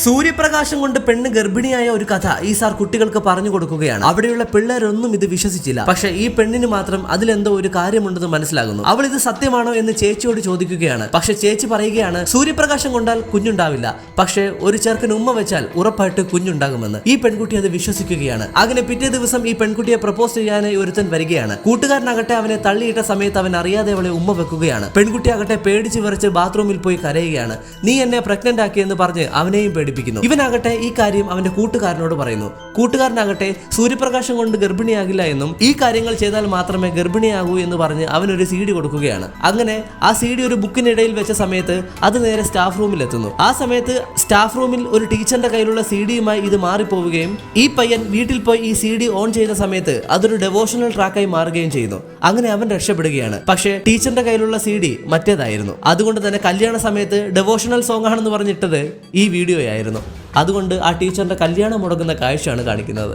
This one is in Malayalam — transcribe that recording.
സൂര്യപ്രകാശം കൊണ്ട് പെണ്ണ് ഗർഭിണിയായ ഒരു കഥ ഈ സാർ കുട്ടികൾക്ക് പറഞ്ഞു കൊടുക്കുകയാണ്. അവിടെയുള്ള പിള്ളേരൊന്നും ഇത് വിശ്വസിച്ചില്ല. പക്ഷെ ഈ പെണ്ണിന് മാത്രം അതിലെന്തോ ഒരു കാര്യമുണ്ടെന്ന് മനസ്സിലാകുന്നു. അവൾ ഇത് സത്യമാണോ എന്ന് ചേച്ചിയോട് ചോദിക്കുകയാണ്. പക്ഷെ ചേച്ചി പറയുകയാണ്, സൂര്യപ്രകാശം കൊണ്ടാൽ കുഞ്ഞുണ്ടാവില്ല, പക്ഷെ ഒരു ചെറുക്കൻ ഉമ്മ വെച്ചാൽ ഉറപ്പായിട്ട് കുഞ്ഞുണ്ടാകുമെന്ന്. ഈ പെൺകുട്ടി അത് വിശ്വസിക്കുകയാണ്. അങ്ങനെ പിറ്റേ ദിവസം ഈ പെൺകുട്ടിയെ പ്രപ്പോസ് ചെയ്യാനായി ഒരുത്തൻ വരികയാണ്. കൂട്ടുകാരനാകട്ടെ അവനെ തള്ളിയിട്ട സമയത്ത് അവൻ അറിയാതെ അവളെ ഉമ്മ വെക്കുകയാണ്. പെൺകുട്ടിയാകട്ടെ പേടിച്ച് വിറച്ച് ബാത്റൂമിൽ പോയി കരയുകയാണ്. നീ എന്നെ പ്രഗ്നന്റ് ആക്കിയെന്ന് പറഞ്ഞ് അവനെയും പേടിപ്പിക്കുന്നു. ഇവനാകട്ടെ ഈ കാര്യം അവന്റെ കൂട്ടുകാരനോട് പറയുന്നു. കൂട്ടുകാരനാകട്ടെ സൂര്യപ്രകാശം കൊണ്ട് ഗർഭിണിയാകില്ല എന്നും ഈ കാര്യങ്ങൾ ചെയ്താൽ മാത്രമേ ഗർഭിണിയാകൂ എന്ന് പറഞ്ഞ് അവനൊരു CD കൊടുക്കുകയാണ്. അങ്ങനെ ആ CD ഒരു ബുക്കിനിടയിൽ വെച്ച സമയത്ത് അത് നേരെ സ്റ്റാഫ് റൂമിൽ എത്തുന്നു. ആ സമയത്ത് സ്റ്റാഫ് റൂമിൽ ഒരു ടീച്ചറിന്റെ കയ്യിലുള്ള CDയുമായി ഇത് മാറിപ്പോവുകയും ഈ പയ്യൻ വീട്ടിൽ പോയി ഈ CD ഓൺ ചെയ്യുന്ന സമയത്ത് അതൊരു ഡെവോഷണൽ ട്രാക്കായി മാറുകയും ചെയ്യുന്നു. അങ്ങനെ അവൻ രക്ഷപ്പെടുകയാണ്. പക്ഷേ ടീച്ചറിന്റെ കയ്യിലുള്ള CD മറ്റേതായിരുന്നു. അതുകൊണ്ട് തന്നെ കല്യാണ സമയത്ത് ഡെവോഷണൽ സോങ് ആണെന്ന് പറഞ്ഞിട്ടത് ഈ വീഡിയോയായിരുന്നു. അതുകൊണ്ട് ആ ടീച്ചറിന്റെ കല്യാണം മുടങ്ങുന്ന കാഴ്ചയാണ് കാണിക്കുന്നത്.